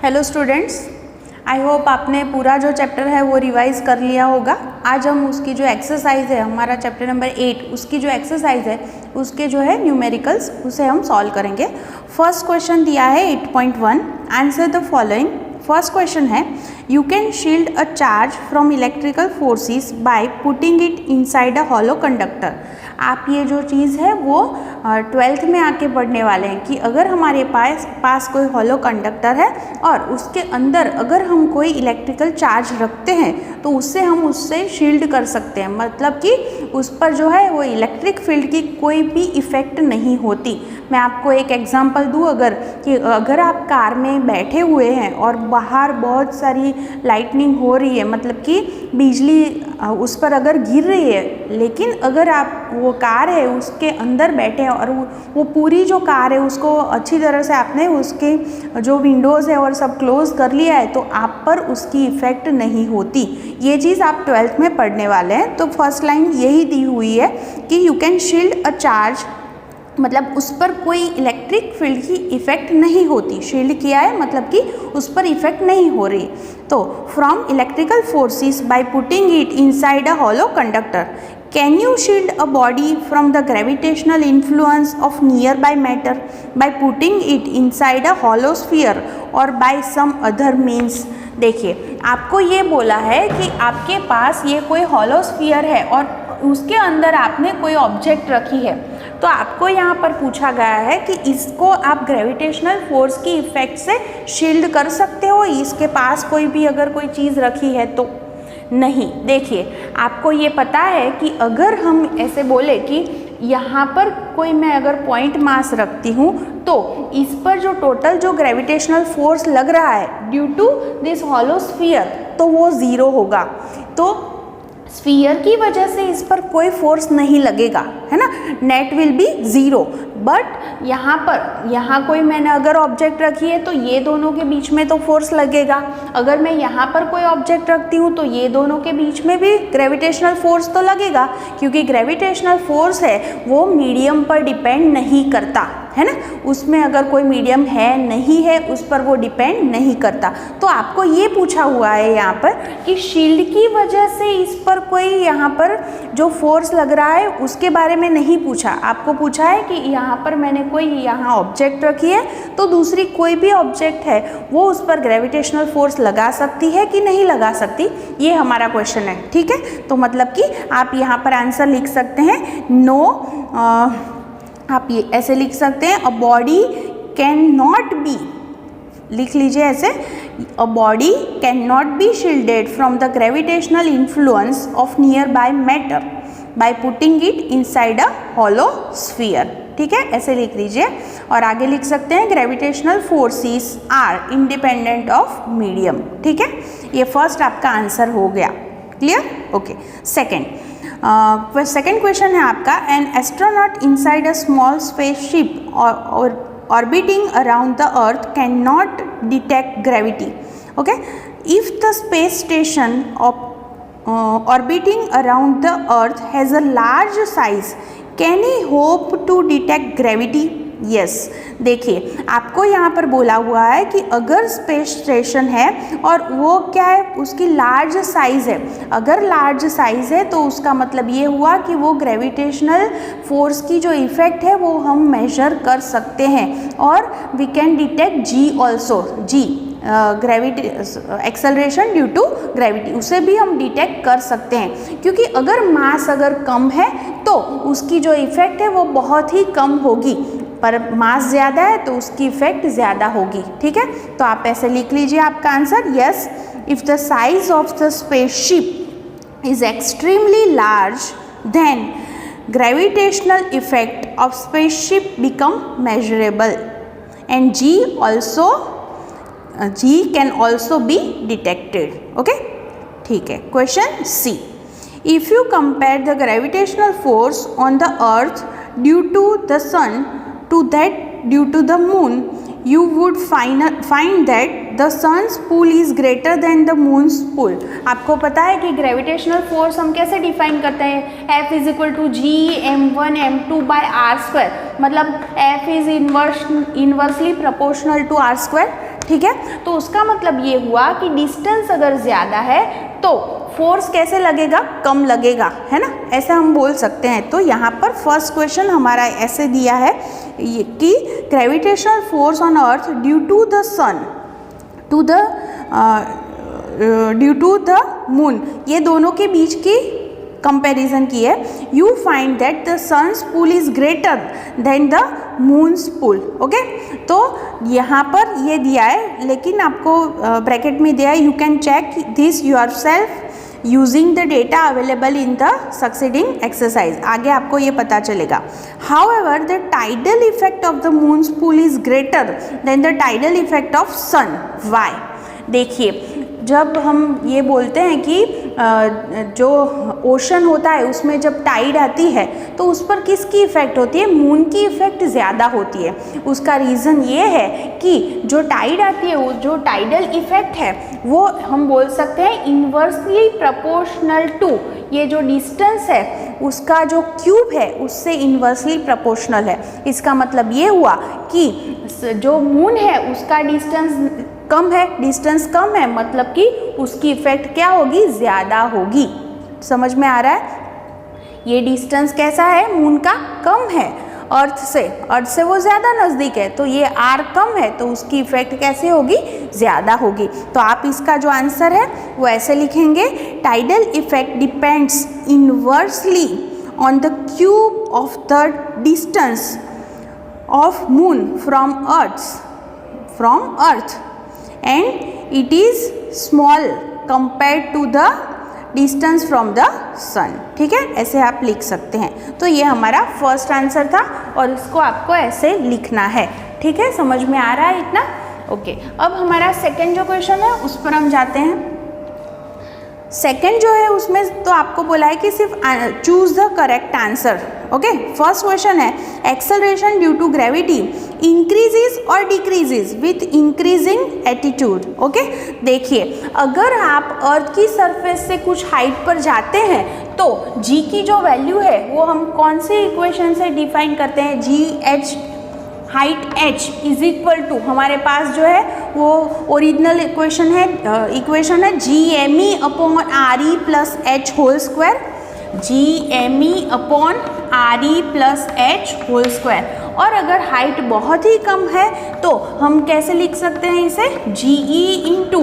Hello students, I hope आपने पूरा जो चैप्टर है वो रिवाइज कर लिया होगा। आज हम उसकी जो एक्सरसाइज है, हमारा चैप्टर नंबर 8, उसकी जो एक्सरसाइज है उसके जो है न्यूमेरिकल्स उसे हम सॉल्व करेंगे। फर्स्ट क्वेश्चन दिया है 8.1, answer the following. First question है, you can shield a charge from electrical forces by putting it inside a hollow conductor. आप ये जो चीज़ है वो 12th में आके पढ़ने वाले हैं कि अगर हमारे पास कोई हॉलो कंडक्टर है और उसके अंदर अगर हम कोई इलेक्ट्रिकल चार्ज रखते हैं तो उससे शील्ड कर सकते हैं, मतलब कि उस पर जो है वो इलेक्ट्रिक फील्ड की कोई भी इफ़ेक्ट नहीं होती। मैं आपको एक एग्जांपल दूँ, अगर आप कार में बैठे हुए हैं और बाहर बहुत सारी लाइटनिंग हो रही है, मतलब कि बिजली उस पर अगर गिर रही है, लेकिन अगर आप वो कार है उसके अंदर बैठे हैं और वो पूरी जो कार है उसको अच्छी तरह से आपने उसके जो विंडोज़ है और सब क्लोज कर लिया है, तो आप पर उसकी इफ़ेक्ट नहीं होती। ये चीज़ आप 12th में पढ़ने वाले हैं। तो फर्स्ट लाइन यही दी हुई है कि you can shield a charge, मतलब उस पर कोई इलेक्ट्रिक फील्ड की इफ़ेक्ट नहीं होती। शील्ड किया है मतलब कि उस पर इफ़ेक्ट नहीं हो रही। तो from electrical forces by putting it inside a hollow conductor, can you shield a body from the gravitational influence of near by matter bye putting it inside a hollow sphere और bye some other means. देखिए, आपको ये बोला है कि आपके पास ये कोई हॉलो स्फीयर है और उसके अंदर आपने कोई ऑब्जेक्ट रखी है, तो आपको यहाँ पर पूछा गया है कि इसको आप ग्रेविटेशनल फोर्स की इफेक्ट से शील्ड कर सकते हो, इसके पास कोई भी अगर कोई चीज़ रखी है तो नहीं। देखिए, आपको ये पता है कि अगर हम ऐसे बोले कि यहाँ पर कोई मैं अगर पॉइंट मास रखती हूँ तो इस पर जो टोटल जो ग्रेविटेशनल फोर्स लग रहा है due to this hollow sphere, तो वो ज़ीरो होगा। तो स्फीयर की वजह से इस पर कोई फोर्स नहीं लगेगा, है ना, net will be zero. But यहाँ कोई मैंने अगर ऑब्जेक्ट रखी है तो ये दोनों के बीच में तो फोर्स लगेगा। अगर मैं यहाँ पर कोई ऑब्जेक्ट रखती हूँ तो ये दोनों के बीच में भी ग्रेविटेशनल फोर्स तो लगेगा, क्योंकि ग्रेविटेशनल फोर्स है वो मीडियम पर डिपेंड नहीं करता, है ना। उसमें अगर कोई मीडियम है नहीं है उस पर वो डिपेंड नहीं करता। तो आपको ये पूछा हुआ है यहाँ पर कि शील्ड की वजह से इस पर कोई यहाँ पर जो फोर्स लग रहा है उसके बारे में नहीं पूछा। आपको पूछा है कि यहाँ पर मैंने कोई यहाँ ऑब्जेक्ट रखी है तो दूसरी कोई भी ऑब्जेक्ट है वो उस पर ग्रेविटेशनल फोर्स लगा सकती है कि नहीं लगा सकती, ये हमारा क्वेश्चन है। ठीक है, तो मतलब कि आप यहाँ पर आंसर लिख सकते हैं नो। आप ये ऐसे लिख सकते हैं, a body can not be, लिख लीजिए ऐसे, a body can not be shielded from the gravitational influence of near by matter bye putting it inside a hollow sphere. ठीक है, ऐसे लिख लीजिए। और आगे लिख सकते हैं gravitational forces are independent of medium. ठीक है, ये फर्स्ट आपका आंसर हो गया। क्लियर? ओके। सेकेंड क्वेश्चन है आपका, an astronaut inside a small spaceship और orbiting around the earth cannot detect gravity. Okay, if the space station orbiting around the earth has a large size, can he hope to detect gravity? Yes, देखिए, आपको यहाँ पर बोला हुआ है कि अगर स्पेस स्टेशन है और वो क्या है, उसकी लार्ज साइज़ है। अगर लार्ज साइज़ है तो उसका मतलब ये हुआ कि वो ग्रेविटेशनल फोर्स की जो इफ़ेक्ट है वो हम मेजर कर सकते हैं। और we can detect g also, g gravity acceleration due to gravity, उसे भी हम डिटेक्ट कर सकते हैं, क्योंकि अगर मास अगर कम है तो उसकी जो इफ़ेक्ट है वो बहुत ही कम होगी, पर मास ज़्यादा है तो उसकी इफ़ेक्ट ज़्यादा होगी। ठीक है, तो आप ऐसे लिख लीजिए आपका answer, yes, if the size of the spaceship is extremely large then gravitational effect of spaceship become measurable and g can also be detected. Okay, ठीक है। Question C, if you compare the gravitational force on the earth due to the sun to that due to the moon, you would find that the sun's pull is greater than the moon's pull. आपको पता है कि gravitational force हम कैसे define करते हैं, F is equal to G m1 m2 by r square, मतलब F is inversely proportional to r square. ठीक है। तो उसका मतलब ये हुआ कि डिस्टेंस अगर ज़्यादा है तो फोर्स कैसे लगेगा, कम लगेगा, है ना, ऐसा हम बोल सकते हैं। तो यहाँ पर फर्स्ट क्वेश्चन हमारा ऐसे दिया है कि gravitational force on earth due to the sun due to the moon, ये दोनों के बीच की कंपैरिजन की है। You find that the sun's pull is greater than the moon's pull. Okay, तो यहाँ पर ये दिया है, लेकिन आपको ब्रैकेट में दिया है, you can check this yourself using the data available in the succeeding exercise. आगे आपको ये पता चलेगा। However the tidal effect of the moon's pull is greater than the tidal effect of sun. Why? देखिए, जब हम ये बोलते हैं कि जो ओशन होता है उसमें जब टाइड आती है तो उस पर किसकी इफ़ेक्ट होती है, मून की इफ़ेक्ट ज़्यादा होती है। उसका रीज़न ये है कि जो टाइड आती है, वो जो टाइडल इफ़ेक्ट है वो हम बोल सकते हैं इन्वर्सली प्रोपोर्शनल टू, ये जो डिस्टेंस है उसका जो क्यूब है उससे इन्वर्सली प्रोपोर्शनल है। इसका मतलब ये हुआ कि जो मून है उसका डिस्टेंस कम है, डिस्टेंस कम है, मतलब कि उसकी इफेक्ट क्या होगी, ज़्यादा होगी। समझ में आ रहा है? ये डिस्टेंस कैसा है, मून का कम है अर्थ से वो ज़्यादा नज़दीक है, तो ये आर कम है, तो उसकी इफेक्ट कैसे होगी, ज़्यादा होगी। तो आप इसका जो आंसर है वो ऐसे लिखेंगे, tidal effect depends inversely on the cube of the distance of moon from earth and it is small compared to the distance from the sun। ठीक है, ऐसे आप लिख सकते हैं। तो ये हमारा फर्स्ट आंसर था और इसको आपको ऐसे लिखना है। ठीक है, समझ में आ रहा है इतना? ओके, अब हमारा सेकंड जो क्वेश्चन है उस पर हम जाते हैं। सेकंड जो है उसमें तो आपको बोला है कि सिर्फ choose the correct answer. Okay, first question है acceleration due to gravity increases और डिक्रीजेज विथ इंक्रीजिंग एटीट्यूड। ओके, देखिए, अगर आप अर्थ की सरफेस से कुछ हाइट पर जाते हैं तो जी की जो वैल्यू है वो हम कौन से इक्वेशन से डिफाइन करते हैं, g h height h is equal to, हमारे पास जो है वो ओरिजिनल इक्वेशन है G M E upon are E plus H whole square, G M E upon are E plus H whole square. और अगर हाइट बहुत ही कम है तो हम कैसे लिख सकते हैं इसे, g e into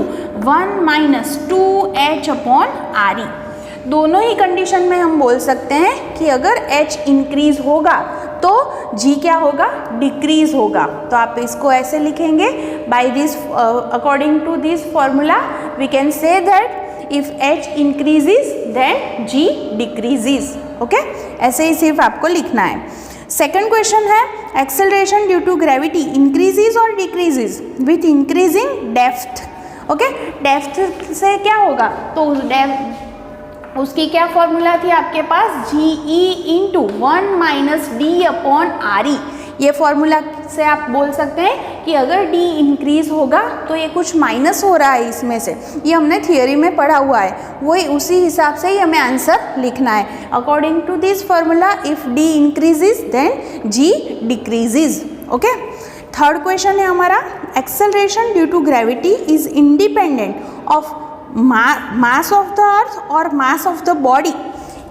1 minus 2h upon are e. दोनों ही कंडीशन में हम बोल सकते हैं कि अगर h इंक्रीज होगा तो g क्या होगा, डिक्रीज होगा। तो आप इसको ऐसे लिखेंगे, by this according to this formula we can say that if h increases then g decreases. Okay, ऐसे ही सिर्फ आपको लिखना है। सेकेंड क्वेश्चन है acceleration due to gravity increases और decreases with increasing depth. Okay, depth से क्या होगा, तो उसकी क्या फॉर्मूला थी आपके पास, g e into 1 minus d upon are e. ये फॉर्मूला से आप बोल सकते हैं कि अगर डी इंक्रीज होगा तो ये कुछ माइनस हो रहा है इसमें से, ये हमने थियोरी में पढ़ा हुआ है, वही उसी हिसाब से ही हमें आंसर लिखना है। According to this formula if D increases then g decreases. Okay, third question है हमारा acceleration due to gravity is independent of mass of the earth और मास ऑफ द बॉडी।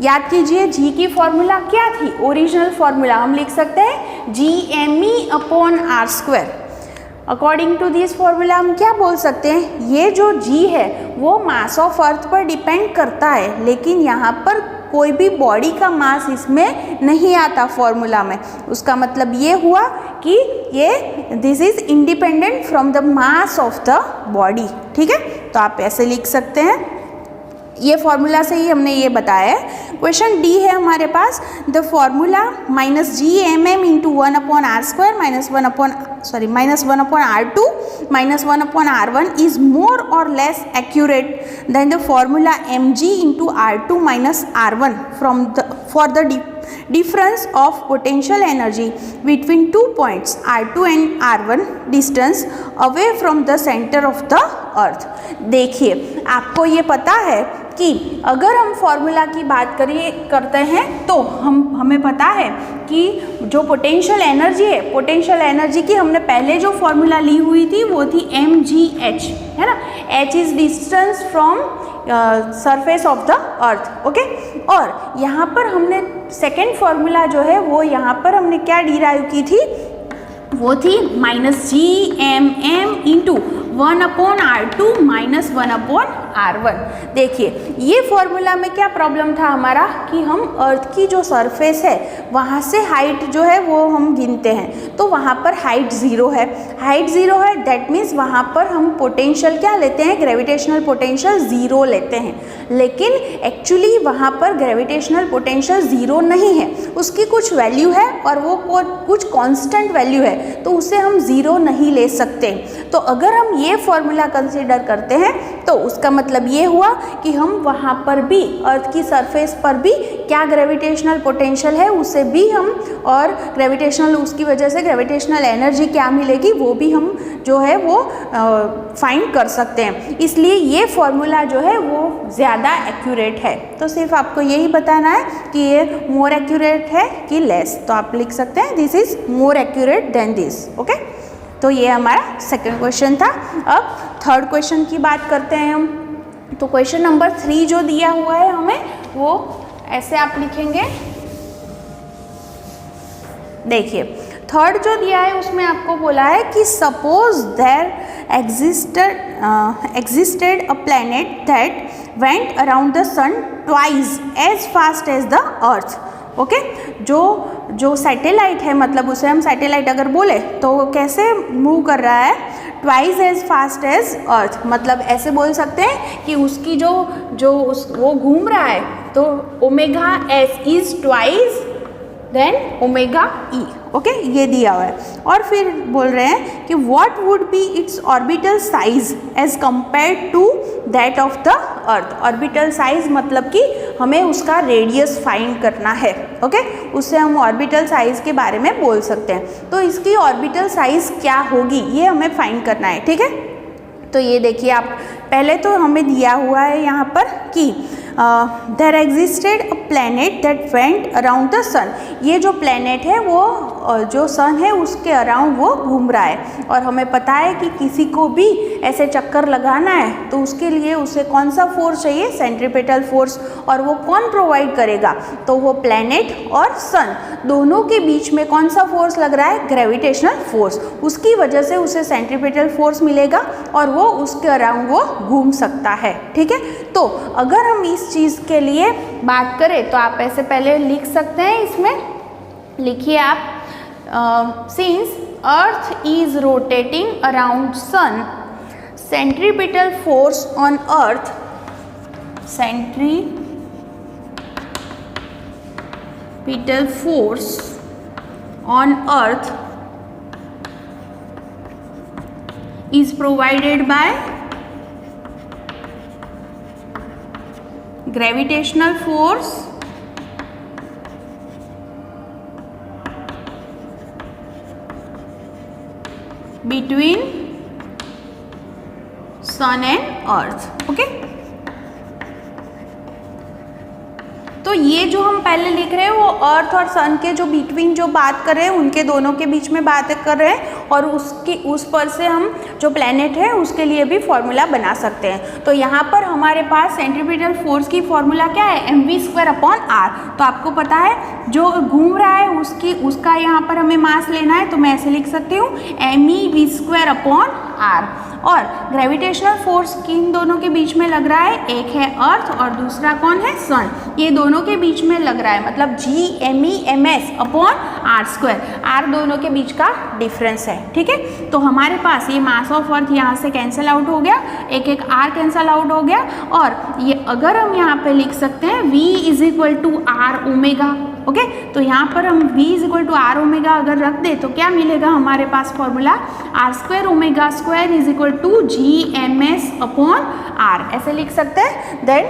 याद कीजिए जी की फॉर्मूला क्या थी, ओरिजिनल फॉर्मूला हम लिख सकते हैं G M E upon are square. According to this formula हम क्या बोल सकते हैं, ये जो जी है वो मास ऑफ अर्थ पर डिपेंड करता है, लेकिन यहाँ पर कोई भी बॉडी का मास इसमें नहीं आता फॉर्मूला में। उसका मतलब ये हुआ कि ये this is independent from the mass of the body. ठीक है, तो आप ऐसे लिख सकते हैं, ये फॉर्मूला से ही हमने ये बताया है। क्वेश्चन डी है हमारे पास, the formula minus g m m into 1 upon are square minus 1 upon r two minus 1 upon r one is more और less accurate than the formula m g into r two minus r one for the difference of potential energy between 2 points R2 and R1 distance away from the center of the earth। देखिए, आपको ये पता है कि अगर हम formula की बात करते हैं तो हमें पता है कि जो पोटेंशियल एनर्जी है, पोटेंशियल एनर्जी की हमने पहले जो फॉर्मूला ली हुई थी वो थी mgh, है ना। h is distance from surface of the earth, okay. और यहाँ पर हमने सेकेंड फॉर्मूला जो है वो यहाँ पर हमने क्या डिराइव की थी, वो थी -gmm इंटू 1/r2 - 1/r1। देखिए ये फॉर्मूला में क्या प्रॉब्लम था हमारा कि हम अर्थ की जो सरफेस है वहाँ से हाइट जो है वो हम गिनते हैं, तो वहाँ पर हाइट 0 है, हाइट 0 है, दैट मीन्स वहाँ पर हम पोटेंशियल क्या लेते हैं, ग्रेविटेशनल पोटेंशियल 0 लेते हैं। लेकिन एक्चुअली वहाँ पर ग्रेविटेशनल पोटेंशियल 0 नहीं है, उसकी कुछ वैल्यू है और वो कुछ कांस्टेंट वैल्यू है, तो उसे हम 0 नहीं ले सकते। तो अगर हम ये फॉर्मूला कंसीडर करते हैं तो उसका मतलब ये हुआ कि हम वहाँ पर भी अर्थ की सरफेस पर भी क्या ग्रेविटेशनल पोटेंशियल है उसे भी हम, और ग्रेविटेशनल उसकी वजह से ग्रेविटेशनल एनर्जी क्या मिलेगी वो भी हम जो है वो फाइंड कर सकते हैं। इसलिए ये फॉर्मूला जो है वो ज़्यादा एक्यूरेट है। तो सिर्फ आपको यही बताना है कि ये मोर एक्यूरेट है कि लेस, तो आप लिख सकते हैं this is more accurate then this, okay. तो ये हमारा सेकंड क्वेश्चन था। अब थर्ड क्वेश्चन की बात करते हैं हम। तो क्वेश्चन नंबर 3 जो दिया हुआ है हमें वो ऐसे आप लिखेंगे, देखिए थर्ड जो दिया है उसमें आपको बोला है कि suppose there existed a planet that went around the sun twice as fast as the earth, okay. जो सैटेलाइट है, मतलब उसे हम सैटेलाइट अगर बोले तो वो कैसे मूव कर रहा है, twice as fast as earth, मतलब ऐसे बोल सकते हैं कि उसकी वो घूम रहा है तो omega S is twice then omega E, okay, ये दिया हुआ है। और फिर बोल रहे हैं कि what would be its orbital size as compared to that of the earth. Orbital size मतलब कि हमें उसका रेडियस फाइंड करना है, ओके, उससे हम ऑर्बिटल साइज के बारे में बोल सकते हैं। तो इसकी ऑर्बिटल साइज क्या होगी ये हमें फाइंड करना है, ठीक है। तो ये देखिए आप, पहले तो हमें दिया हुआ है यहाँ पर कि there existed a planet that went around the sun. ये जो प्लैनेट है वो जो सन है उसके अराउंड वो घूम रहा है, और हमें पता है कि किसी को भी ऐसे चक्कर लगाना है तो उसके लिए उसे कौन सा फोर्स चाहिए, सेंट्रीपिटल फोर्स, और वो कौन प्रोवाइड करेगा, तो वो प्लैनेट और सन दोनों के बीच में कौन सा फोर्स लग रहा है, ग्रेविटेशनल फोर्स, उसकी वजह से उसे सेंट्रीपिटल फोर्स मिलेगा और वो उसके अराउंड वो घूम सकता है, ठीक है। तो अगर हम इस चीज़ के लिए बात करें तो आप ऐसे पहले लिख सकते हैं, इसमें लिखिए आप, since earth is rotating around sun, centripetal force on earth, centripetal force on earth is provided by gravitational force between sun and earth, okay। तो ये जो हम पहले लिख रहे हैं वो अर्थ और सन के जो बिटवीन जो बात कर रहे हैं उनके दोनों के बीच में बात कर रहे हैं, और उस पर से हम जो प्लैनेट है उसके लिए भी फॉर्मूला बना सकते हैं। तो यहाँ पर हमारे पास सेंट्रीपिटल फोर्स की फॉर्मूला क्या है, mv²/r। तो आपको पता है जो घूम रहा है उसका यहाँ पर हमें मास लेना है, तो मैं ऐसे लिख सकती हूँ mev²/r। और ग्रेविटेशनल फोर्स किन दोनों के बीच में लग रहा है, एक है अर्थ और दूसरा कौन है, सन, ये दोनों के बीच में लग रहा है, मतलब Gmems/r², r दोनों के बीच का डिफरेंस है, ठीक है। तो हमारे पास ये मास ऑफ अर्थ यहाँ से कैंसिल आउट हो गया, एक r कैंसिल आउट हो गया, और ये अगर हम यहाँ पे लिख सकते हैं v = r ओमेगा, ओके। तो यहाँ पर हम v = r ओमेगा अगर रख दे तो क्या मिलेगा हमारे पास फॉर्मूला, r² ω² = Gms/r, ऐसे लिख सकते हैं। देन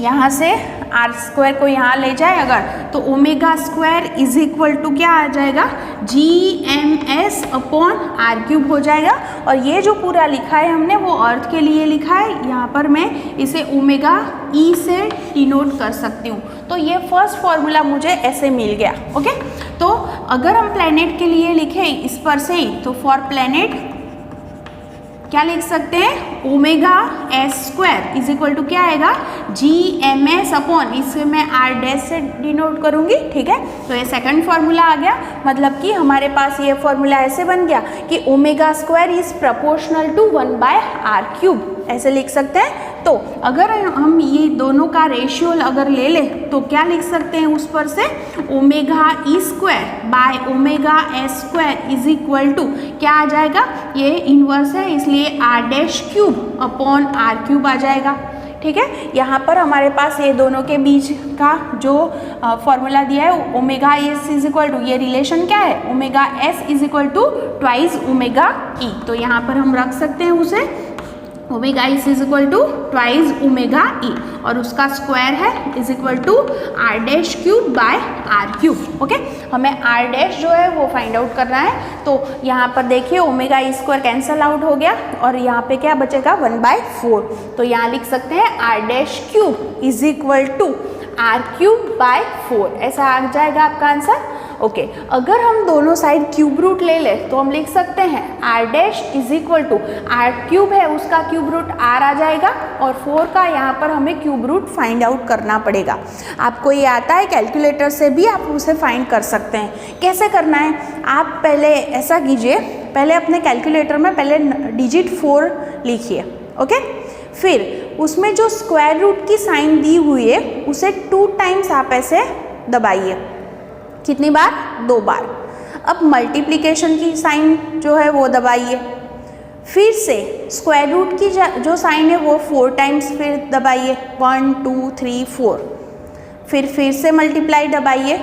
यहाँ से आर स्क्वायर को यहाँ ले जाए अगर, तो omega square is equal to क्या आ जाएगा, GMS अपॉन आर क्यूब हो जाएगा। और ये जो पूरा लिखा है हमने वो अर्थ के लिए लिखा है, यहाँ पर मैं इसे ओमेगा ई से डिनोट कर सकती हूँ। तो ये फर्स्ट फॉर्मूला मुझे ऐसे मिल गया। ओके, तो अगर हम प्लैनेट के लिए लिखें इस पर से ही, तो फॉर प्लैनेट क्या लिख सकते हैं, omega S square is equal to क्या आएगा, GMS अपॉन, इसे मैं आर डैश से डिनोट करूंगी। ठीक है, तो ये सेकंड फॉर्मूला आ गया, मतलब कि हमारे पास ये फॉर्मूला ऐसे बन गया कि omega square is proportional to 1/r cube, ऐसे लिख सकते हैं। तो अगर हम ये दोनों का रेशियो अगर ले लें तो क्या लिख सकते हैं उस पर से, omega e square by omega S square is equal to क्या आ जाएगा, ये इन्वर्स है इसलिए r dash cube upon r cube आ जाएगा। ठीक है, यहाँ पर हमारे पास ये दोनों के बीच का जो फॉर्मूला दिया है omega S is equal to, ये रिलेशन क्या है, omega S is equal to twice omega E. तो यहाँ पर हम रख सकते हैं उसे omega is equal to twice omega E, और उसका स्क्वायर है is equal to R dash cube by R cube. Okay, हमें आर डैश जो है वो फाइंड आउट करना है। तो यहाँ पर देखिए omega e square cancel out हो गया और यहाँ पे क्या बचेगा 1/4। तो यहाँ लिख सकते हैं R dash cube is equal to R cube by 4, ऐसा आ जाएगा आपका आंसर। ओके, अगर हम दोनों साइड क्यूब रूट ले ले तो हम लिख सकते हैं R dash is equal to R cube है उसका क्यूब रूट आर आ जाएगा, और 4 का यहाँ पर हमें क्यूब रूट फाइंड आउट करना पड़ेगा। आपको ये आता है, कैलकुलेटर से भी आप उसे फाइंड कर सकते हैं। कैसे करना है, आप पहले ऐसा कीजिए, पहले अपने कैलकुलेटर में पहले डिजिट 4 लिखिए। ओके, फिर उसमें जो स्क्वायर रूट की साइन दी हुई है उसे 2 टाइम्स आप ऐसे दबाइए। कितनी बार, 2 बार। अब मल्टीप्लिकेशन की साइन जो है वो दबाइए, फिर से स्क्वायर रूट की जो साइन है वो 4 टाइम्स फिर दबाइए, 1 2 3 4। फिर से मल्टीप्लाई दबाइए,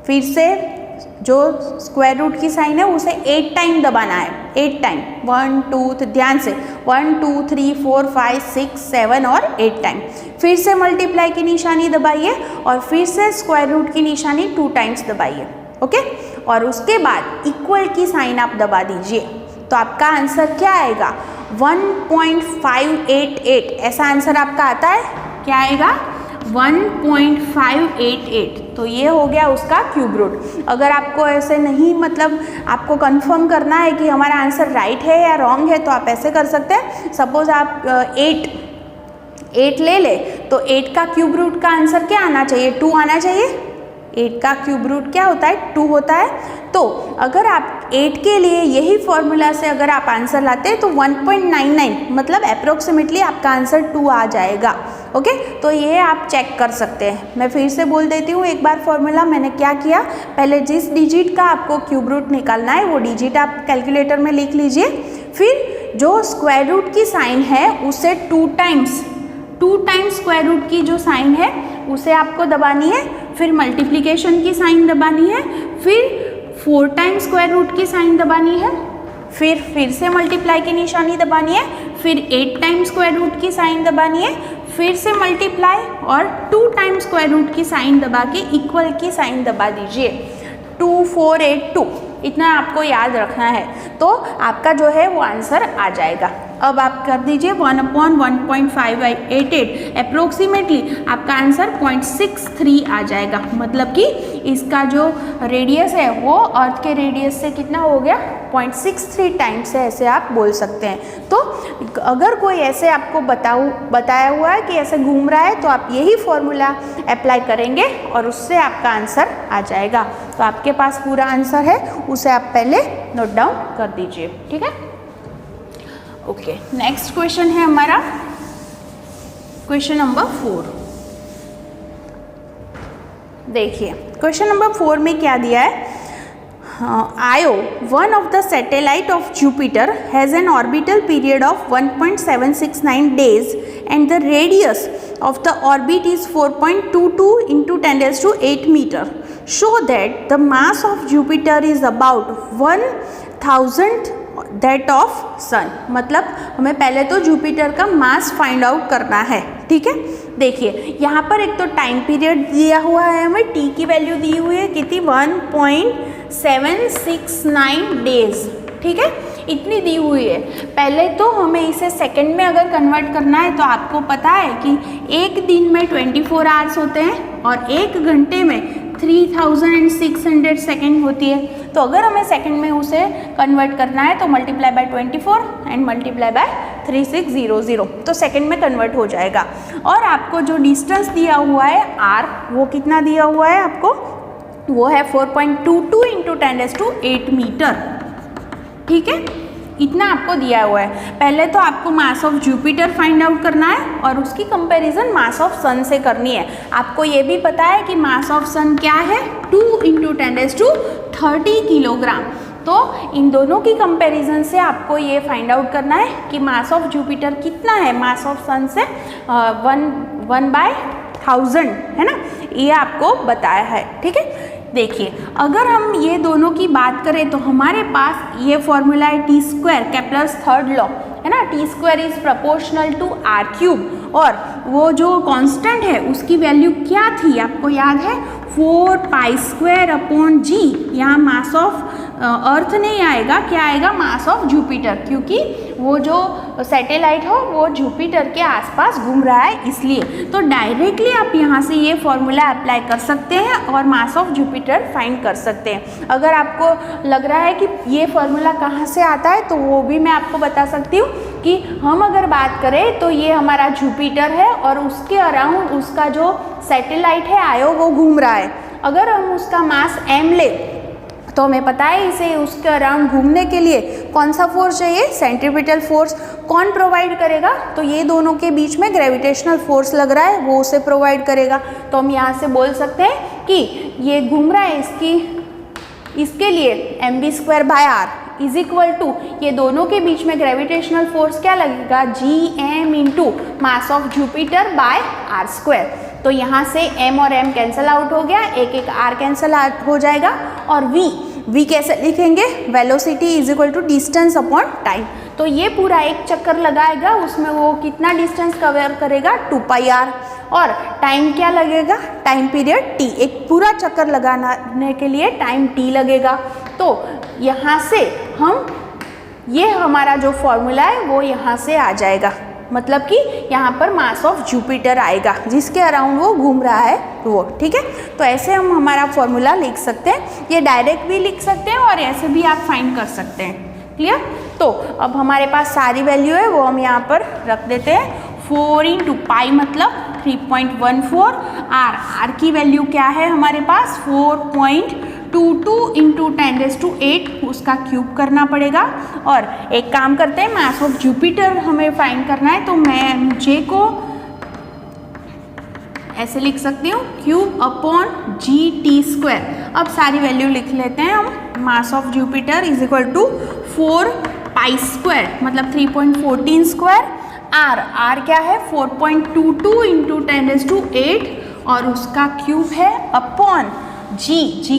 फिर से जो स्क्वायर रूट की साइन है उसे 8 टाइम दबाना है, 8 टाइम, 1 2, ध्यान से 1 2 3 4 5 6 7 और 8 टाइम। फिर से मल्टीप्लाई की निशानी दबाइए और फिर से स्क्वायर रूट की निशानी 2 टाइम्स दबाइए। ओके, और उसके बाद इक्वल की साइन आप दबा दीजिए, तो आपका आंसर क्या आएगा, 1.588। ऐसा आंसर आपका आता है, क्या आएगा, 1.588। तो ये हो गया उसका क्यूब रूट। अगर आपको ऐसे नहीं, मतलब आपको कंफर्म करना है कि हमारा आंसर राइट है या रॉन्ग है, तो आप ऐसे कर सकते हैं। सपोज आप 8 ले ले, तो 8 का क्यूब रूट का आंसर क्या आना चाहिए, 2 आना चाहिए। 8 का क्यूब रूट क्या होता है, 2 होता है। तो अगर आप 8 के लिए यही फॉर्मूला से अगर आप आंसर लाते हैं तो 1.99, मतलब अप्रोक्सीमेटली आपका आंसर 2 आ जाएगा। ओके, तो ये आप चेक कर सकते हैं। मैं फिर से बोल देती हूँ एक बार फॉर्मूला। मैंने क्या किया, पहले जिस डिजिट का आपको क्यूब रूट निकालना है वो डिजिट आप कैलकुलेटर में लिख लीजिए, फिर जो स्क्वायर रूट की साइन है उसे 2 टाइम्स स्क्वायर रूट की जो साइन है उसे आपको दबानी है, फिर मल्टीप्लिकेशन की साइन दबानी है, फिर 4 टाइम्स स्क्वायर रूट की साइन दबानी है, फिर से मल्टीप्लाई की निशानी दबानी है, फिर 8 टाइम्स स्क्वायर रूट की साइन दबानी है, फिर से मल्टीप्लाई और 2 टाइम्स स्क्वायर रूट की साइन दबा के इक्वल की साइन दबा दीजिए। 2482 इतना आपको याद रखना है, तो आपका जो है वो आंसर आ जाएगा। अब आप कर दीजिए 1/1.588, अप्रोक्सीमेटली आपका आंसर 0.63 आ जाएगा। मतलब कि इसका जो रेडियस है वो अर्थ के रेडियस से कितना हो गया, 0.63 टाइम्स है, ऐसे आप बोल सकते हैं। तो अगर कोई ऐसे आपको बताया हुआ है कि ऐसे घूम रहा है, तो आप यही फॉर्मूला अप्लाई करेंगे और उससे आपका आंसर आ जाएगा। तो आपके पास पूरा आंसर है, उसे आप पहले नोट डाउन कर दीजिए। ठीक है, ओके। नेक्स्ट क्वेश्चन है हमारा क्वेश्चन नंबर 4। देखिए क्वेश्चन नंबर 4 में क्या दिया है, Io, one of the satellite of Jupiter, has an orbital period of 1.769 days and the radius of the orbit is 4.22 into 10⁸ meter. Show that the mass of Jupiter is about 1000 that of sun. मतलब हमें पहले तो Jupiter का mass find out करना है, ठीक है। देखिए यहाँ पर एक तो टाइम पीरियड दिया हुआ है, हमें टी की वैल्यू दी हुई है कितनी 1.769 डेज, ठीक है, इतनी दी हुई है। पहले तो हमें इसे सेकंड में अगर कन्वर्ट करना है तो आपको पता है कि एक दिन में 24 आवर्स होते हैं और एक घंटे में 3600 सेकेंड होती है। तो अगर हमें सेकंड में उसे कन्वर्ट करना है तो multiply by 24 and multiply by 3600, तो सेकंड में कन्वर्ट हो जाएगा। और आपको जो डिस्टेंस दिया हुआ है r, वो कितना दिया हुआ है आपको, वो है 4.22 इंटू 10⁸ मीटर, ठीक है, इतना आपको दिया हुआ है। पहले तो आपको मास ऑफ जुपिटर फाइंड आउट करना है और उसकी कंपैरिजन मास ऑफ सन से करनी है। आपको ये भी पता है कि मास ऑफ सन क्या है, 2 इंटू 10⁻30 किलोग्राम। तो इन दोनों की कंपैरिजन से आपको ये फाइंड आउट करना है कि मास ऑफ जुपिटर कितना है मास ऑफ सन से 1/1000 है ना, ये आपको बताया है, ठीक है। देखिए अगर हम ये दोनों की बात करें तो हमारे पास ये फॉर्मूला है T square, Kepler's third law है ना, T square is proportional to R cube. और वो जो कांस्टेंट है उसकी वैल्यू क्या थी आपको याद है, 4π²/g। यहाँ मास ऑफ अर्थ नहीं आएगा, क्या आएगा, मास ऑफ जुपिटर, क्योंकि वो जो सैटेलाइट हो वो जुपिटर के आसपास घूम रहा है इसलिए। तो डायरेक्टली आप यहाँ से ये फॉर्मूला अप्लाई कर सकते हैं और मास ऑफ जुपिटर फाइंड कर सकते हैं। अगर आपको लग रहा है कि ये फॉर्मूला कहाँ से आता है तो वो भी मैं आपको बता सकती हूँ कि हम अगर बात करें तो ये हमारा जुपिटर है और उसके अराउंड उसका जो सैटेलाइट है आयो वो घूम रहा है। अगर हम उसका मास m ले तो हमें पता है इसे उसके अराउंड घूमने के लिए कौन सा फोर्स चाहिए, सेंट्रीपिटल फोर्स। कौन प्रोवाइड करेगा, तो ये दोनों के बीच में ग्रेविटेशनल फोर्स लग रहा है वो उसे प्रोवाइड करेगा। तो हम यहाँ से बोल सकते हैं कि ये घूम रहा है इसके लिए mv²/r इज इक्वल टू, ये दोनों के बीच में ग्रेविटेशनल फोर्स क्या लगेगा, gm into mass of Jupiter by r²। तो यहाँ से m और m कैंसल आउट हो गया, एक r कैंसल हो जाएगा। और v कैसे लिखेंगे, velocity is equal to distance upon time. तो ये पूरा एक चक्कर लगाएगा, उसमें वो कितना डिस्टेंस कवर करेगा, 2πr। और टाइम क्या लगेगा, टाइम पीरियड t, एक पूरा चक्कर लगाने के लिए टाइम t लगेगा। तो यहाँ से हम ये हमारा जो फॉर्मूला है वो यहाँ से आ जाएगा, मतलब कि यहाँ पर मास ऑफ जुपिटर आएगा जिसके अराउंड वो घूम रहा है वो, ठीक है। तो ऐसे हम हमारा फॉर्मूला लिख सकते हैं, ये डायरेक्ट भी लिख सकते हैं और ऐसे भी आप फाइंड कर सकते हैं, क्लियर। तो अब हमारे पास सारी वैल्यू है वो हम यहाँ पर रख देते हैं। 4 इंटू पाई मतलब 3.14, r की वैल्यू क्या है हमारे पास 4.22 इंटू 10⁸, उसका क्यूब करना पड़ेगा। और एक काम करते हैं, मास ऑफ जुपिटर हमें फाइंड करना है तो मैं मुझे को ऐसे लिख सकती हूँ, क्यूब अपॉन g_t²। अब सारी वैल्यू लिख लेते हैं हम। Mass of Jupiter is equal to 4π² मतलब 3.14²। r क्या है 4.22 इंटू 10⁸ और उसका क्यूब है अपॉन g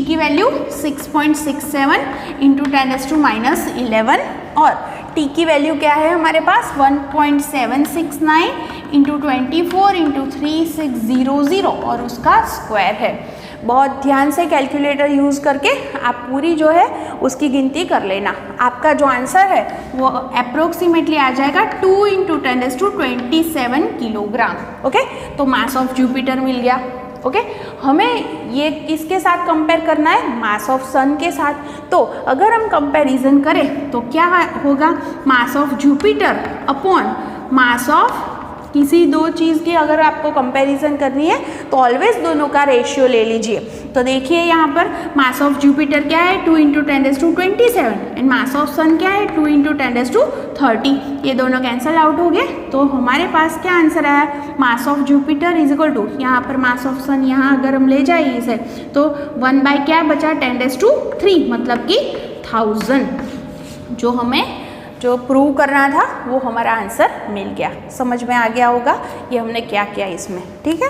की वैल्यू 6.67 इंटू 10⁻11 और t की वैल्यू क्या है हमारे पास 1.769 इंटू 24 इंटू 3600 और उसका स्क्वायर है। बहुत ध्यान से कैलकुलेटर यूज़ करके आप पूरी जो है उसकी गिनती कर लेना। आपका जो आंसर है वो अप्रोक्सीमेटली आ जाएगा 2 इंटू 10⁻27 किलोग्राम। ओके, तो मास ऑफ जुपिटर मिल गया। ओके, हमें ये किसके साथ कंपेयर करना है, मास ऑफ सन के साथ। तो अगर हम कंपैरिजन करें तो क्या होगा, मास of Jupiter upon mass of किसी दो चीज़ की अगर आपको कंपैरिजन करनी है तो ऑलवेज दोनों का रेशियो ले लीजिए। तो देखिए यहाँ पर मास ऑफ जुपिटर क्या है 2 इंटू 10⁻27 एंड मास ऑफ सन क्या है 2 इंटू 10⁻30। ये दोनों कैंसल आउट हो गए तो हमारे पास क्या आंसर आया, mass of Jupiter is equal to, यहाँ पर मास ऑफ सन यहाँ अगर हम ले जाए इसे तो 1 बाय क्या बचा 10⁻3 मतलब कि 1000। जो हमें जो प्रूव करना था वो हमारा आंसर मिल गया। समझ में आ गया होगा ये हमने क्या किया इसमें, ठीक है।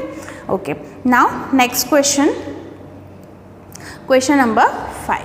Okay, now next question, question number 5।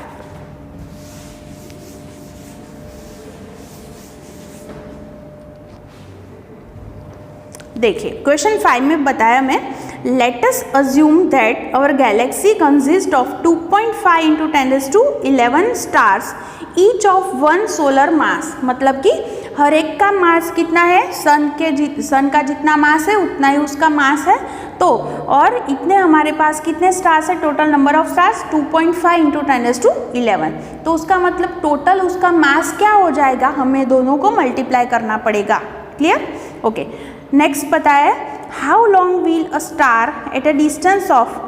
देखिए क्वेश्चन 5 में बताया मैं, let us assume that our galaxy consist of 2.5 into 10⁻11 stars each of 1 solar mass, मतलब कि हर एक का मास कितना है, सन का जितना मास है उतना ही उसका मास है। तो और इतने हमारे पास कितने स्टार्स है, total number of stars 2.5 into 10⁻11। तो उसका मतलब टोटल उसका मास क्या हो जाएगा, हमें दोनों को मल्टीप्लाई करना पड़ेगा। क्लियर? ओके। नेक्स्ट पता है, how long will a star at a distance of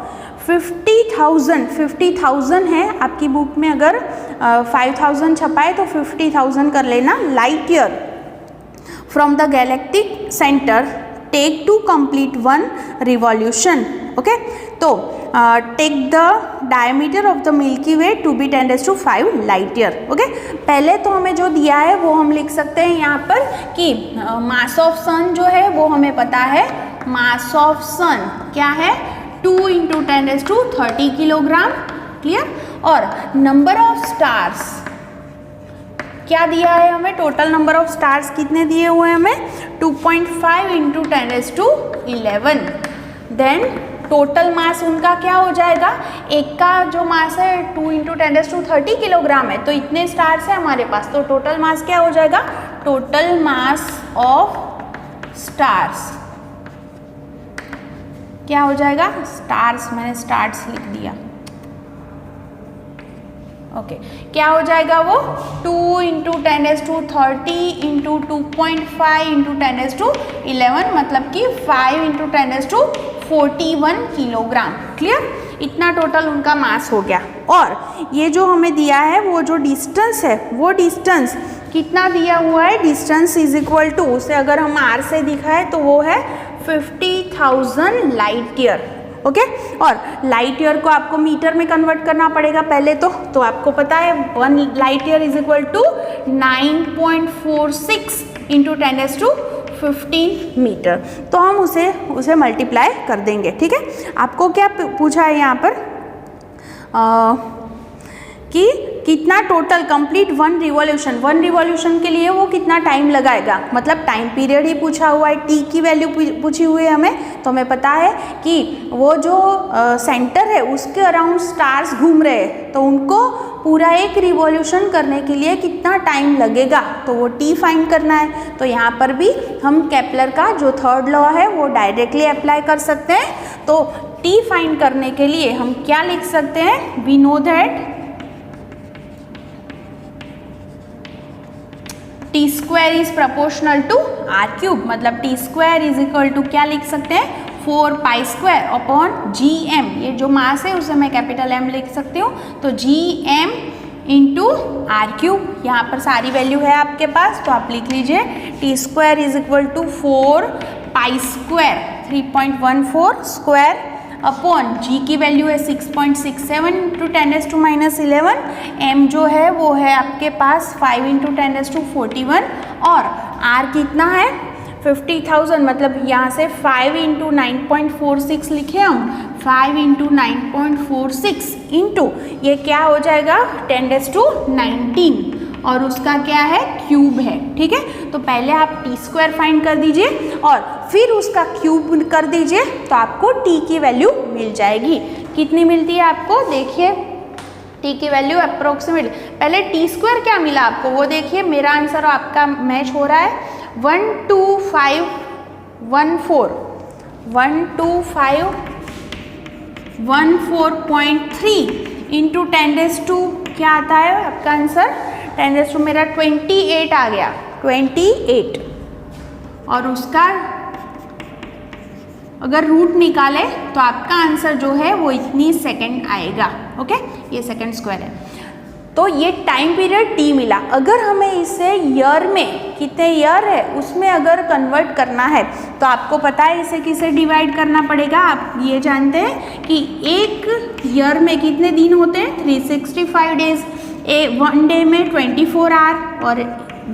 50,000 है आपकी बुक में, अगर 5,000 छपा है तो 50,000 कर लेना, light year from the galactic centre take to complete 1 revolution. Okay, तो take the diameter of the Milky Way to be 10⁵ light year. Okay, पहले तो हमें जो दिया है वो हम लिख सकते हैं यहाँ पर कि मास ऑफ सन जो है वो हमें पता है, मास ऑफ सन क्या है 2 इंटू 10⁻30 किलोग्राम। क्लियर? और नंबर ऑफ स्टार्स क्या दिया है हमें, टोटल नंबर ऑफ स्टार्स कितने दिए हुए हैं हमें 2.5 इंटू 10⁻11। देन टोटल मास उनका क्या हो जाएगा, एक का जो मास है 2 इंटू 10⁻30 किलोग्राम है, तो इतने स्टार्स है हमारे पास, तो टोटल मास क्या हो जाएगा, टोटल मास ऑफ स्टार्स क्या हो जाएगा, स्टार्स, मैंने स्टार्स लिख दिया। ओके, क्या हो जाएगा वो 2 इंटू 10⁻30 इंटू 2.5 इंटू 10⁻11, मतलब कि 5 इंटू 10⁻41 किलोग्राम। क्लियर? इतना टोटल उनका मास हो गया। और ये जो हमें दिया है वो जो डिस्टेंस है, वो डिस्टेंस कितना दिया हुआ है, डिस्टेंस इज इक्वल टू, उसे अगर हम आर से दिखाए तो वो है 50,000 लाइट ईयर। ओके, और लाइट ईयर को आपको मीटर में कन्वर्ट करना पड़ेगा पहले तो आपको पता है 1 light year is equal to 9.46 into 10⁻15 metre. तो हम उसे मल्टीप्लाई कर देंगे। ठीक है, आपको क्या पूछा है यहाँ पर कि कितना टोटल कंप्लीट 1 रिवॉल्यूशन के लिए वो कितना टाइम लगाएगा, मतलब टाइम पीरियड ही पूछा हुआ है, टी की वैल्यू पूछी हुई है हमें। तो हमें पता है कि वो जो सेंटर है उसके अराउंड स्टार्स घूम रहे हैं, तो उनको पूरा एक रिवॉल्यूशन करने के लिए कितना टाइम लगेगा, तो वो टी फाइंड करना है। तो यहाँ पर भी हम केपलर का जो 3rd लॉ है वो डायरेक्टली अप्लाई कर सकते हैं। तो टी फाइंड करने के लिए हम क्या लिख सकते हैं, we know that T square is proportional to R cube, मतलब T square is equal to क्या लिख सकते हैं 4π² अपॉन gm, ये जो मास है उसे मैं कैपिटल M लिख सकती हूँ, तो gm इंटू आर क्यूब। यहाँ पर सारी वैल्यू है आपके पास, तो आप लिख लीजिए T square is equal to 4π² 3.14 square upon G की वैल्यू है 6.67 इंटू 10⁻11, m जो है वो है आपके पास 5 इंटू 10⁻41, और r कितना है 50,000, मतलब यहाँ से 5 इंटू 9.46 लिखे हम, 5 इंटू 9.46 इंटू ये क्या हो जाएगा 10⁻19, और उसका क्या है क्यूब है। ठीक है, तो पहले आप टी स्क्वायर फाइंड कर दीजिए और फिर उसका क्यूब कर दीजिए, तो आपको टी की वैल्यू मिल जाएगी। कितनी मिलती है आपको, देखिए टी की वैल्यू अप्रोक्सीमेट, पहले टी स्क्वायर क्या मिला आपको वो देखिए, मेरा आंसर आपका मैच हो रहा है 12514.3 इंटू 10⁻2 क्या आता है आपका आंसर, 10⁻2 मेरा 28 आ गया, 28, और उसका अगर रूट निकाले तो आपका आंसर जो है वो इतनी सेकंड आएगा। ओके, ये सेकंड स्क्वायर है। तो ये टाइम पीरियड टी मिला। अगर हमें इसे ईयर में, कितने ईयर है उसमें अगर कन्वर्ट करना है तो आपको पता है इसे किसे डिवाइड करना पड़ेगा। आप ये जानते हैं कि एक ईयर में कितने दिन होते हैं 365 डेज, 1 डे में 24 आवर और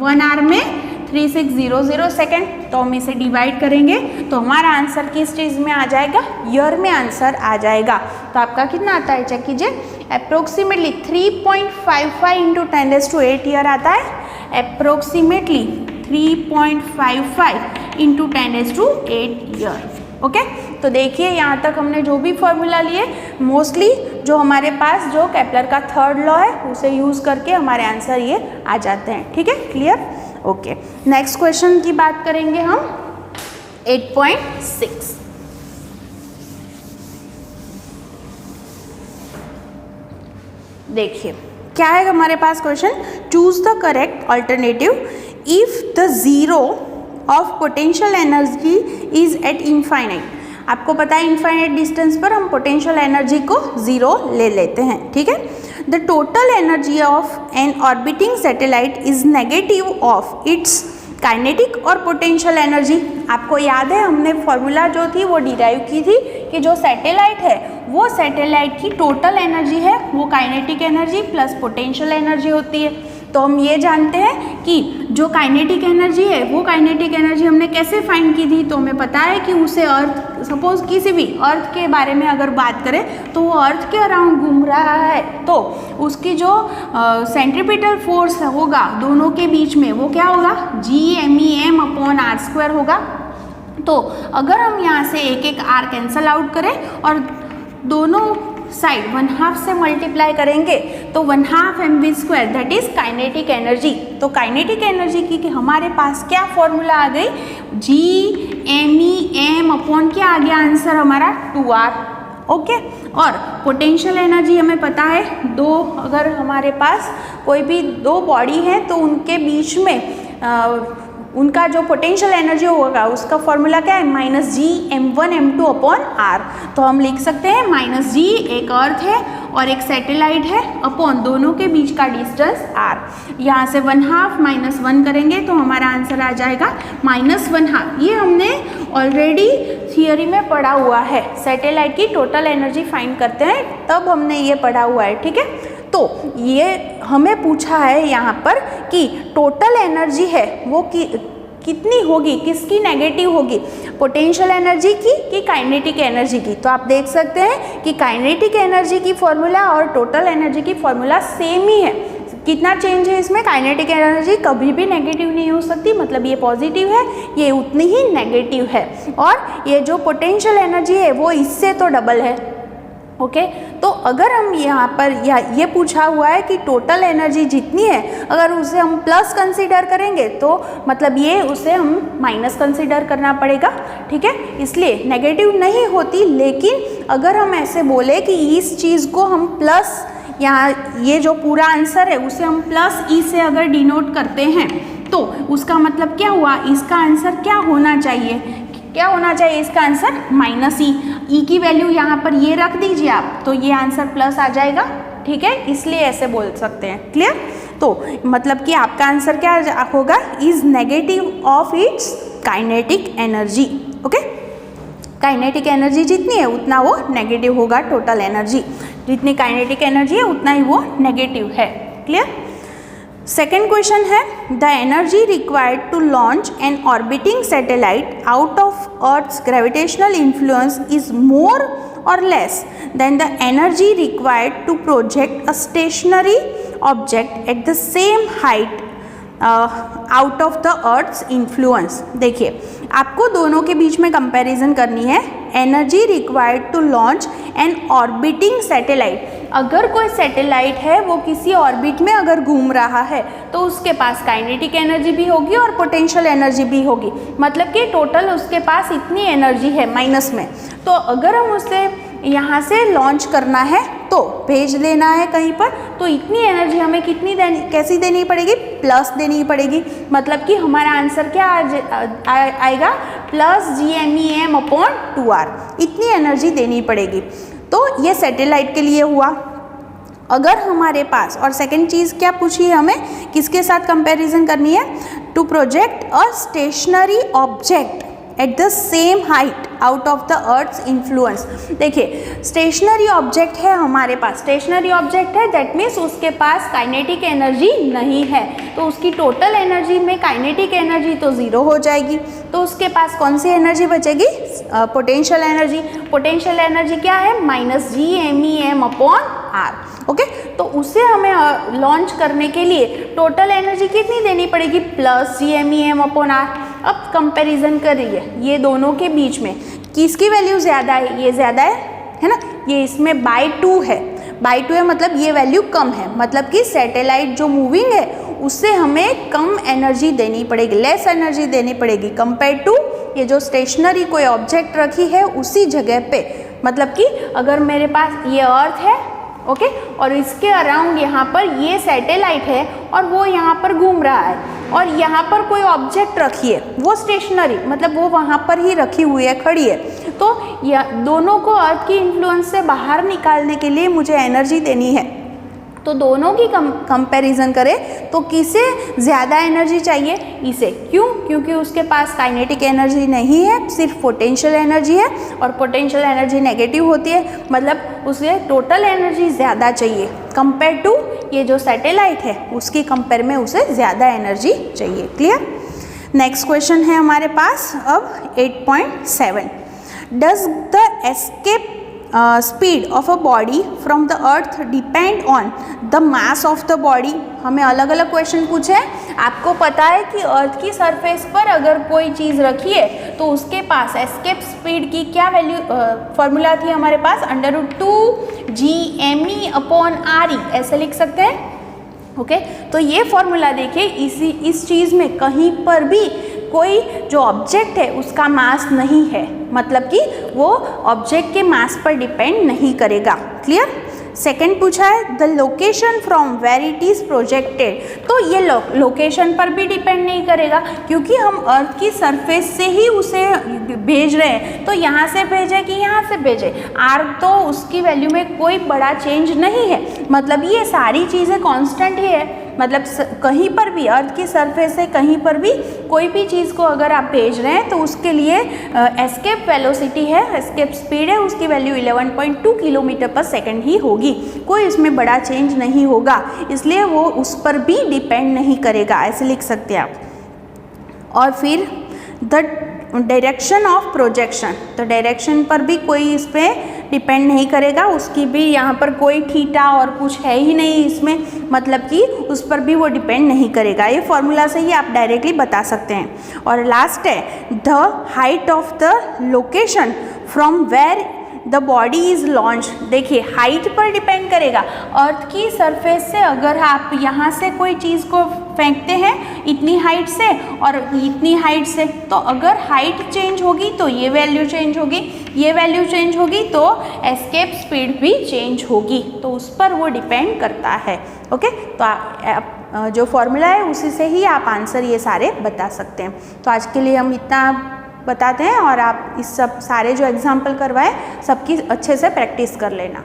1 आवर में 3600 सेकेंड। तो हम इसे डिवाइड करेंगे तो हमारा आंसर किस चीज़ में आ जाएगा, ईयर में आंसर आ जाएगा। तो आपका कितना आता है चेक कीजिए, अप्रोक्सीमेटली 3.55 इंटू 10⁻8 ईयर आता है, अप्रोक्सीमेटली 3.55 इंटू 10⁸ ईयर। ओके, तो देखिए यहाँ तक हमने जो भी फॉर्मूला लिए मोस्टली जो हमारे पास जो केपलर का थर्ड लॉ है उसे यूज़ करके हमारे आंसर ये आ जाते हैं। ठीक है, क्लियर? ओके, नेक्स्ट क्वेश्चन की बात करेंगे हम 8.6। देखिए क्या है हमारे पास question, choose the correct alternative if the zero of potential energy is at infinite. आपको पता है इनफाइनाइट डिस्टेंस पर हम पोटेंशियल एनर्जी को जीरो ले लेते हैं। ठीक है, the total energy of an orbiting satellite is negative of its kinetic और पोटेंशियल एनर्जी। आपको याद है हमने फॉर्मूला जो थी वो डिराइव की थी कि जो सैटेलाइट है वो सैटेलाइट की टोटल एनर्जी है वो kinetic energy plus potential energy होती है। तो हम ये जानते हैं कि जो काइनेटिक एनर्जी है वो काइनेटिक एनर्जी हमने कैसे फाइंड की थी, तो हमें पता है कि उसे अर्थ, सपोज किसी भी अर्थ के बारे में अगर बात करें तो वो अर्थ के अराउंड घूम रहा है तो उसकी जो सेंट्रीपिटल फोर्स होगा दोनों के बीच में वो क्या होगा, Gmem/r² होगा। तो अगर हम यहाँ से एक एक r कैंसल आउट करें और दोनों साइड 1/2 से मल्टीप्लाई करेंगे तो 1/2 mv² that is kinetic energy. तो काइनेटिक एनर्जी की हमारे पास क्या फॉर्मूला आ गई, Gmem क्या आ गया आंसर हमारा 2r। ओके, और पोटेंशियल एनर्जी हमें पता है दो, अगर हमारे पास कोई भी दो बॉडी है तो उनके बीच में उनका जो पोटेंशियल एनर्जी होगा उसका फॉर्मूला क्या है, -Gm1m2/r। तो हम लिख सकते हैं -G एक अर्थ है और एक सैटेलाइट है अपॉन दोनों के बीच का डिस्टेंस r। यहाँ से 1/2 -1 करेंगे तो हमारा आंसर आ जाएगा -1/2। ये हमने ऑलरेडी थियोरी में पढ़ा हुआ है, सैटेलाइट की टोटल एनर्जी फाइंड करते हैं तब हमने ये पढ़ा हुआ है। ठीक है, तो ये हमें पूछा है यहाँ पर कि टोटल एनर्जी है वो कितनी होगी, किसकी नेगेटिव होगी, पोटेंशियल एनर्जी की कि काइनेटिक एनर्जी की। तो आप देख सकते हैं कि काइनेटिक एनर्जी की फॉर्मूला और टोटल एनर्जी की फॉर्मूला सेम ही है। कितना चेंज है इसमें, काइनेटिक एनर्जी कभी भी नेगेटिव नहीं हो सकती, मतलब ये पॉजिटिव है, ये उतनी ही नेगेटिव है, और ये जो पोटेंशियल एनर्जी है वो इससे तो डबल है। ओके, तो अगर हम यहाँ पर ये पूछा हुआ है कि टोटल एनर्जी जितनी है अगर उसे हम प्लस कंसीडर करेंगे तो मतलब ये उसे हम माइनस कंसीडर करना पड़ेगा। ठीक है, इसलिए नेगेटिव नहीं होती, लेकिन अगर हम ऐसे बोले कि इस चीज़ को हम प्लस, यहाँ ये जो पूरा आंसर है उसे हम प्लस ई से अगर डिनोट करते हैं तो उसका मतलब क्या हुआ, इसका आंसर क्या होना चाहिए, क्या होना चाहिए इसका आंसर -e की वैल्यू यहाँ पर ये रख दीजिए आप, तो ये आंसर प्लस आ जाएगा। ठीक है, इसलिए ऐसे बोल सकते हैं। क्लियर? तो मतलब कि आपका आंसर क्या होगा, is negative of its kinetic energy. Okay, kinetic energy जितनी है उतना वो नेगेटिव होगा, टोटल एनर्जी जितनी काइनेटिक एनर्जी है उतना ही वो नेगेटिव है। क्लियर? सेकेंड क्वेश्चन है, the energy required to launch an orbiting satellite out of earth's gravitational influence is more और less than the energy required to project a stationary object at the same height out of the earth's influence. देखिए आपको दोनों के बीच में comparison करनी है। Energy required to launch an orbiting satellite, अगर कोई सैटेलाइट है वो किसी ऑर्बिट में अगर घूम रहा है तो उसके पास काइनेटिक एनर्जी भी होगी और पोटेंशियल एनर्जी भी होगी, मतलब कि टोटल उसके पास इतनी एनर्जी है माइनस में। तो अगर हम उसे यहाँ से लॉन्च करना है तो भेज देना है कहीं पर, तो इतनी एनर्जी हमें कितनी कैसी देनी पड़ेगी, प्लस देनी पड़ेगी। मतलब कि हमारा आंसर क्या आएगा, +Gmem/2r, इतनी एनर्जी देनी पड़ेगी। तो ये सैटेलाइट के लिए हुआ। अगर हमारे पास, और सेकंड चीज़ क्या पूछी है हमें, किसके साथ कंपैरिजन करनी है, to project a stationary object at the same height out of the earth's influence. देखिए स्टेशनरी ऑब्जेक्ट है हमारे पास, स्टेशनरी ऑब्जेक्ट है दैट मीन्स उसके पास काइनेटिक एनर्जी नहीं है, तो उसकी टोटल एनर्जी में काइनेटिक एनर्जी तो ज़ीरो हो जाएगी, तो उसके पास कौन सी एनर्जी बचेगी, पोटेंशियल एनर्जी। पोटेंशियल एनर्जी क्या है, -Gmem/r। ओके, तो उसे हमें लॉन्च करने के लिए टोटल एनर्जी कितनी देनी पड़ेगी, +Gmem/r। अब कंपैरिजन कर रही है ये दोनों के बीच में, किसकी वैल्यू ज़्यादा है, ये ज़्यादा है ना, ये इसमें बाय 2 है, बाय 2 है मतलब ये वैल्यू कम है, मतलब कि सैटेलाइट जो मूविंग है उससे हमें कम एनर्जी देनी पड़ेगी, लेस एनर्जी देनी पड़ेगी कंपेयर टू ये जो स्टेशनरी कोई ऑब्जेक्ट रखी है उसी जगह पे। मतलब कि अगर मेरे पास ये अर्थ है, ओके, और इसके अराउंड यहाँ पर ये सैटेलाइट है और वो यहाँ पर घूम रहा है, और यहाँ पर कोई ऑब्जेक्ट रखी है, वो स्टेशनरी मतलब वो वहाँ पर ही रखी हुई है, खड़ी है, तो दोनों को अर्थ की इन्फ्लुएंस से बाहर निकालने के लिए मुझे एनर्जी देनी है। तो दोनों की कंपैरिजन करें तो किसे ज़्यादा एनर्जी चाहिए, इसे। क्यों? क्योंकि उसके पास काइनेटिक एनर्जी नहीं है, सिर्फ पोटेंशियल एनर्जी है, और पोटेंशियल एनर्जी नेगेटिव होती है, मतलब उसे टोटल एनर्जी ज़्यादा चाहिए कंपेयर टू ये जो सैटेलाइट है उसकी कंपेयर में उसे ज़्यादा एनर्जी चाहिए। क्लियर? नेक्स्ट क्वेश्चन है हमारे पास अब 8.7, does the escape speed of a body from the earth depend on the mass of the body. हमें अलग अलग क्वेश्चन पूछे हैं। आपको पता है कि अर्थ की सरफेस पर अगर कोई चीज़ रखी है तो उसके पास एस्केप स्पीड की क्या वैल्यू फॉर्मूला थी हमारे पास, √2gme/re, ऐसे लिख सकते हैं। ओके, तो ये फॉर्मूला देखिए, इस चीज़ में कहीं पर भी कोई जो ऑब्जेक्ट है उसका मास नहीं है, मतलब कि वो ऑब्जेक्ट के मास पर डिपेंड नहीं करेगा। क्लियर? सेकंड पूछा है the location from where it is projected, तो ये लोकेशन पर भी डिपेंड नहीं करेगा क्योंकि हम अर्थ की सरफेस से ही उसे भेज रहे हैं, तो यहाँ से भेजे कि यहाँ से भेजे, आर तो उसकी वैल्यू में कोई बड़ा चेंज नहीं है, मतलब ये सारी चीज़ें कांस्टेंट ही है। मतलब कहीं पर भी अर्थ की सरफेस से कहीं पर भी कोई भी चीज़ को अगर आप भेज रहे हैं तो उसके लिए एस्केप वेलोसिटी है, एस्केप स्पीड है, उसकी वैल्यू 11.2 किलोमीटर पर सेकेंड ही होगी, कोई इसमें बड़ा चेंज नहीं होगा, इसलिए वो उस पर भी डिपेंड नहीं करेगा, ऐसे लिख सकते हैं आप। और फिर द डायरेक्शन ऑफ प्रोजेक्शन, तो डायरेक्शन पर भी कोई इस पर डिपेंड नहीं करेगा, उसकी भी यहाँ पर कोई थीटा और कुछ है ही नहीं इसमें, मतलब कि उस पर भी वो डिपेंड नहीं करेगा। ये फॉर्मूला से ही आप डायरेक्टली बता सकते हैं। और लास्ट है the height of the location from where the body is launch. देखिए हाइट पर डिपेंड करेगा, अर्थ की सरफेस से अगर आप यहाँ से कोई चीज़ को फेंकते हैं इतनी हाइट से और इतनी हाइट से, तो अगर हाइट चेंज होगी तो ये वैल्यू चेंज होगी, ये वैल्यू चेंज होगी तो एस्केप स्पीड भी चेंज होगी, तो उस पर वो डिपेंड करता है। ओके, तो जो फॉर्मूला है उसी से ही आप आंसर ये सारे बता सकते हैं। तो आज के लिए हम इतना बताते हैं और आप इस सब सारे जो एग्जाम्पल करवाए सबकी अच्छे से प्रैक्टिस कर लेना।